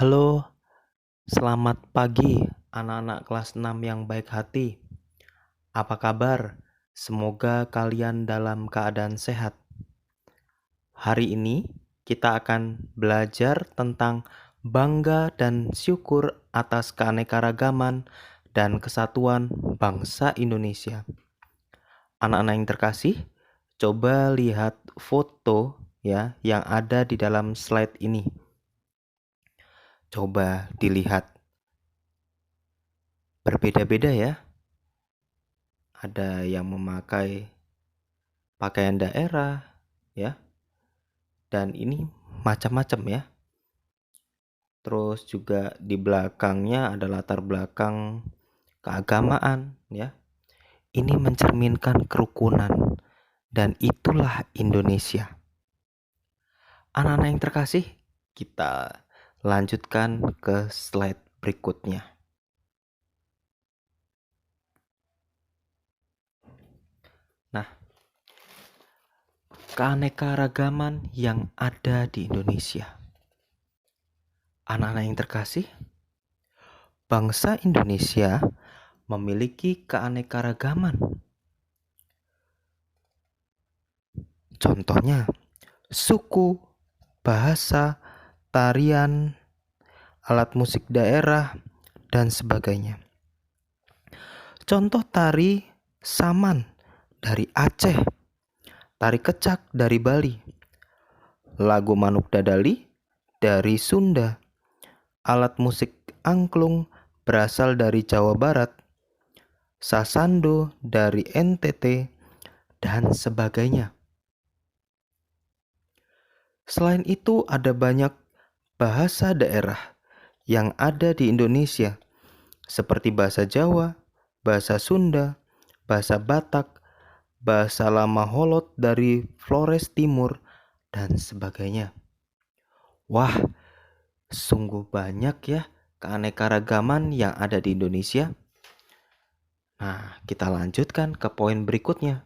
Halo, selamat pagi anak-anak kelas 6 yang baik hati. Apa kabar? Semoga kalian dalam keadaan sehat. Hari ini kita akan belajar tentang bangga dan syukur atas keanekaragaman dan kesatuan bangsa Indonesia. Anak-anak yang terkasih, coba lihat foto ya yang ada di dalam slide ini. Coba dilihat. Berbeda-beda ya. Ada yang memakai pakaian daerah ya. Dan ini macam-macam ya. Terus juga di belakangnya ada latar belakang keagamaan ya. Ini mencerminkan kerukunan dan itulah Indonesia. Anak-anak yang terkasih, kita lanjutkan ke slide berikutnya. Nah, keanekaragaman yang ada di Indonesia. Anak-anak yang terkasih, bangsa Indonesia memiliki keanekaragaman. Contohnya, suku, bahasa, tarian, alat musik daerah, dan sebagainya. Contoh tari Saman dari Aceh, tari Kecak dari Bali, lagu Manuk Dadali dari Sunda, alat musik angklung berasal dari Jawa Barat, sasando dari NTT, dan sebagainya. Selain itu ada banyak bahasa daerah yang ada di Indonesia seperti bahasa Jawa, bahasa Sunda, bahasa Batak, bahasa Lama Holot dari Flores Timur, dan sebagainya. Wah, sungguh banyak ya keanekaragaman yang ada di Indonesia. Nah, kita lanjutkan ke poin berikutnya.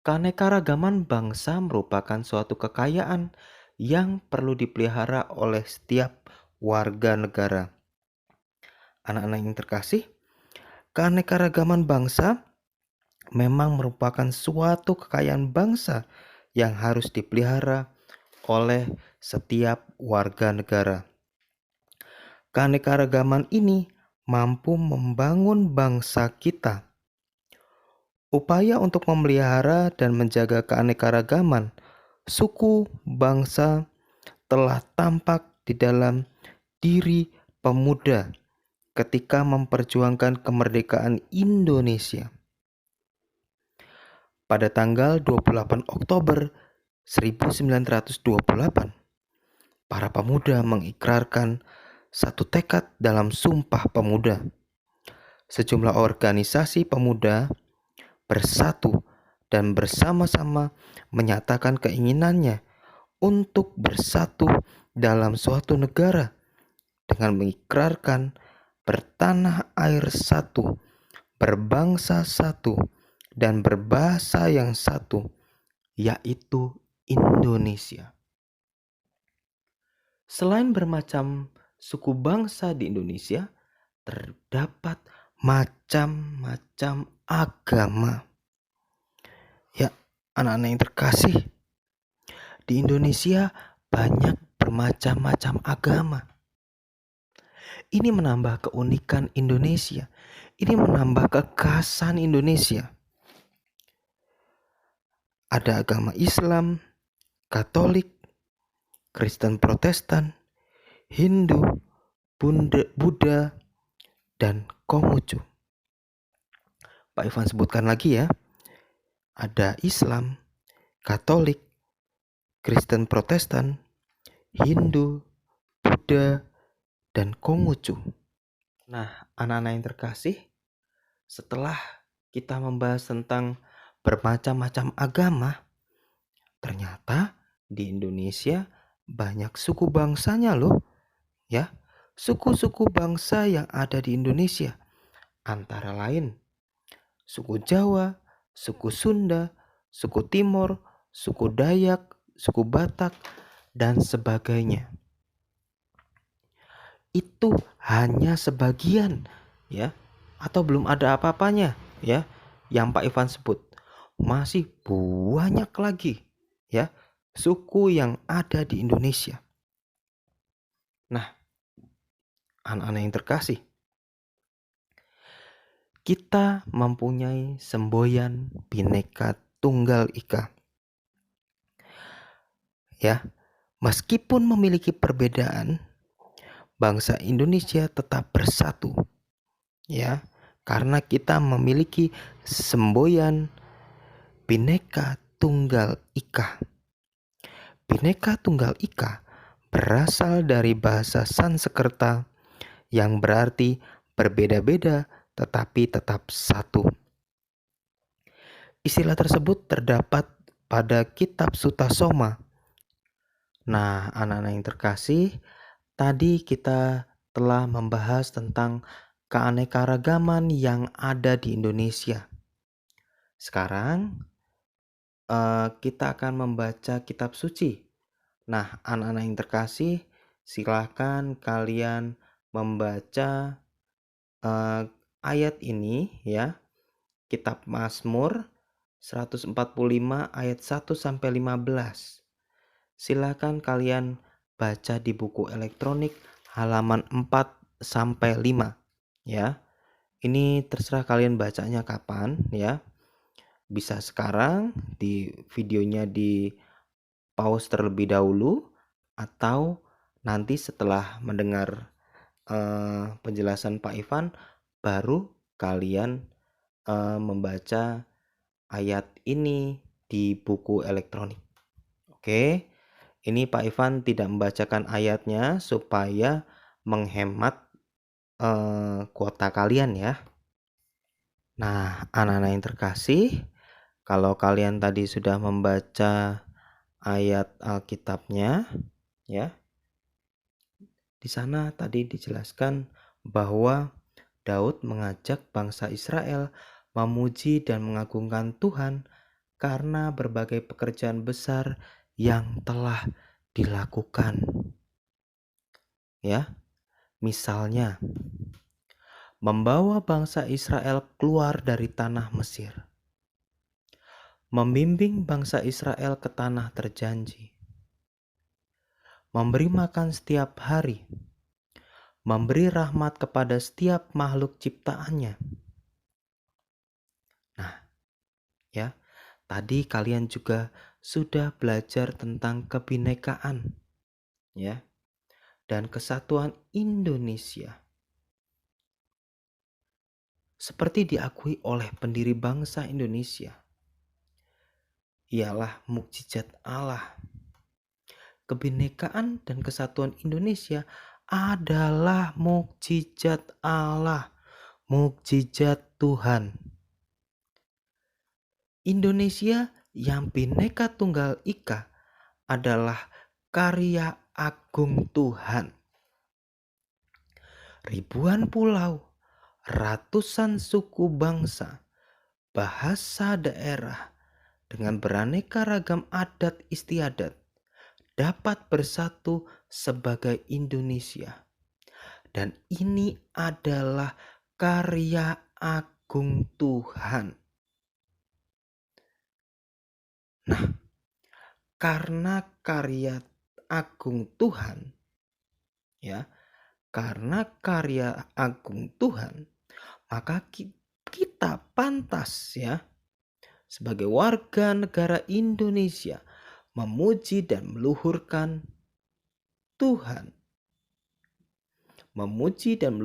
Keanekaragaman bangsa merupakan suatu kekayaan yang perlu dipelihara oleh setiap warga negara. Anak-anak yang terkasih, keanekaragaman bangsa memang merupakan suatu kekayaan bangsa yang harus dipelihara oleh setiap warga negara. Keanekaragaman ini mampu membangun bangsa kita. Upaya untuk memelihara dan menjaga keanekaragaman suku bangsa telah tampak di dalam diri pemuda ketika memperjuangkan kemerdekaan Indonesia. Pada tanggal 28 Oktober 1928, para pemuda mengikrarkan satu tekad dalam Sumpah Pemuda. Sejumlah organisasi pemuda bersatu dan bersama-sama menyatakan keinginannya untuk bersatu dalam suatu negara dengan mengikrarkan bertanah air satu, berbangsa satu, dan berbahasa yang satu, yaitu Indonesia. Selain bermacam suku bangsa di Indonesia, terdapat macam-macam agama. Ya, anak-anak yang terkasih, di Indonesia banyak bermacam-macam agama. Ini menambah keunikan Indonesia. Ini menambah kekhasan Indonesia. Ada agama Islam, Katolik, Kristen Protestan, Hindu, Buddha, dan Konghucu. Pak Ivan sebutkan lagi ya. Ada Islam, Katolik, Kristen Protestan, Hindu, Buddha, dan Konghucu. Nah, anak-anak yang terkasih, setelah kita membahas tentang bermacam-macam agama, ternyata di Indonesia banyak suku bangsanya loh. Ya, suku-suku bangsa yang ada di Indonesia antara lain suku Jawa, suku Sunda, suku Timur, suku Dayak, suku Batak, dan sebagainya. itu hanya sebagian, ya, atau belum ada apa-apanya, ya, yang Pak Ivan sebut. Masih banyak lagi, ya, suku yang ada di Indonesia. Nah, anak-anak yang terkasih, kita mempunyai semboyan Bhinneka Tunggal Ika. Ya, meskipun memiliki perbedaan, bangsa Indonesia tetap bersatu. Ya, karena kita memiliki semboyan Bhinneka Tunggal Ika. Bhinneka Tunggal Ika berasal dari bahasa Sanskerta yang berarti berbeda-beda tetapi tetap satu. Istilah tersebut terdapat pada kitab Sutta Soma. Nah, anak-anak yang terkasih, tadi kita telah membahas tentang keanekaragaman yang ada di Indonesia. Sekarang kita akan membaca kitab suci. Nah, anak-anak yang terkasih, silahkan kalian membaca ayat ini, ya. Kitab Mazmur 145 ayat 1 sampai 15. Silakan kalian baca di buku elektronik halaman 4 sampai 5, ya. Ini terserah kalian bacanya kapan, ya. Bisa sekarang di videonya di pause terlebih dahulu, atau nanti setelah mendengar penjelasan Pak Ivan baru kalian membaca ayat ini di buku elektronik. Oke, ini Pak Ivan tidak membacakan ayatnya supaya menghemat kuota kalian, ya. Nah, anak-anak yang terkasih, kalau kalian tadi sudah membaca ayat Alkitabnya, ya, di sana tadi dijelaskan bahwa Daud mengajak bangsa Israel memuji dan mengagungkan Tuhan karena berbagai pekerjaan besar yang telah dilakukan. Ya, misalnya membawa bangsa Israel keluar dari tanah Mesir, membimbing bangsa Israel ke tanah terjanji, memberi makan setiap hari, memberi rahmat kepada setiap makhluk ciptaannya. Nah, ya, tadi kalian juga sudah belajar tentang kebinekaan, ya, dan kesatuan Indonesia. Seperti diakui oleh pendiri bangsa Indonesia, ialah mukjizat Allah. Kebinekaan dan kesatuan Indonesia adalah mukjizat Allah, mukjizat Tuhan. Indonesia yang Bhinneka Tunggal Ika adalah karya agung Tuhan. Ribuan pulau, ratusan suku bangsa, bahasa daerah dengan beraneka ragam adat istiadat dapat bersatu sebagai Indonesia. Dan ini adalah karya agung Tuhan. Nah, karena karya agung Tuhan, ya, karena karya agung Tuhan, maka kita pantas, ya, sebagai warga negara Indonesia memuji dan meluhurkan Tuhan. Memuji dan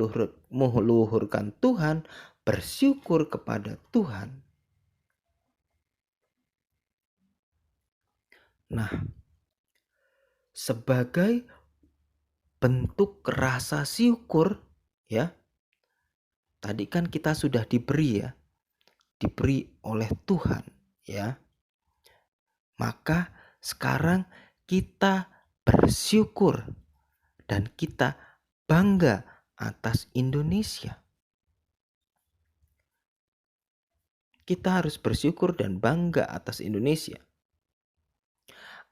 meluhurkan Tuhan, bersyukur kepada Tuhan. Nah, sebagai bentuk rasa syukur, ya, tadi kan kita sudah diberi oleh Tuhan, ya. Maka sekarang kita bersyukur dan kita bangga atas Indonesia. Kita harus bersyukur dan bangga atas Indonesia.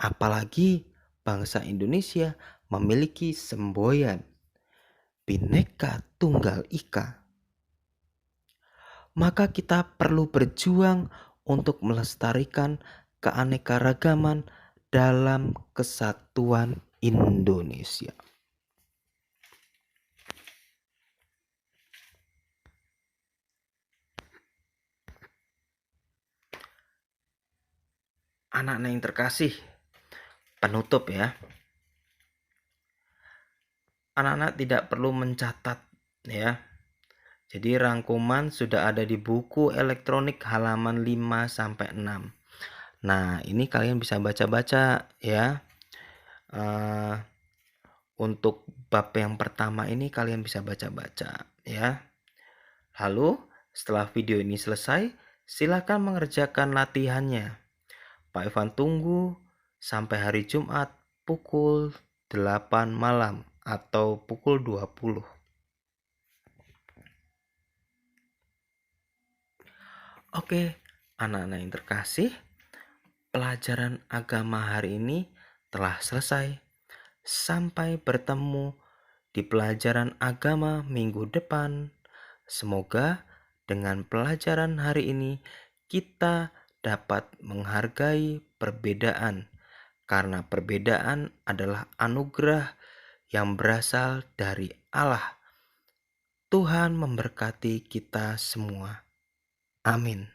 Apalagi bangsa Indonesia memiliki semboyan Bhinneka Tunggal Ika, maka kita perlu berjuang untuk melestarikan keanekaragaman dalam kesatuan Indonesia. Anak-anak yang terkasih, penutup ya. Anak-anak tidak perlu mencatat ya. Jadi rangkuman sudah ada di buku elektronik halaman 5 sampai 6. Nah, ini kalian bisa baca-baca ya. Untuk bab yang pertama ini kalian bisa baca-baca ya. Lalu setelah video ini selesai, silakan mengerjakan latihannya. Pak Ivan tunggu sampai hari Jumat pukul 8 malam atau pukul 20. Oke, anak-anak yang terkasih, pelajaran agama hari ini telah selesai. Sampai bertemu di pelajaran agama minggu depan. Semoga dengan pelajaran hari ini kita dapat menghargai perbedaan, karena perbedaan adalah anugerah yang berasal dari Allah. Tuhan memberkati kita semua. Amin.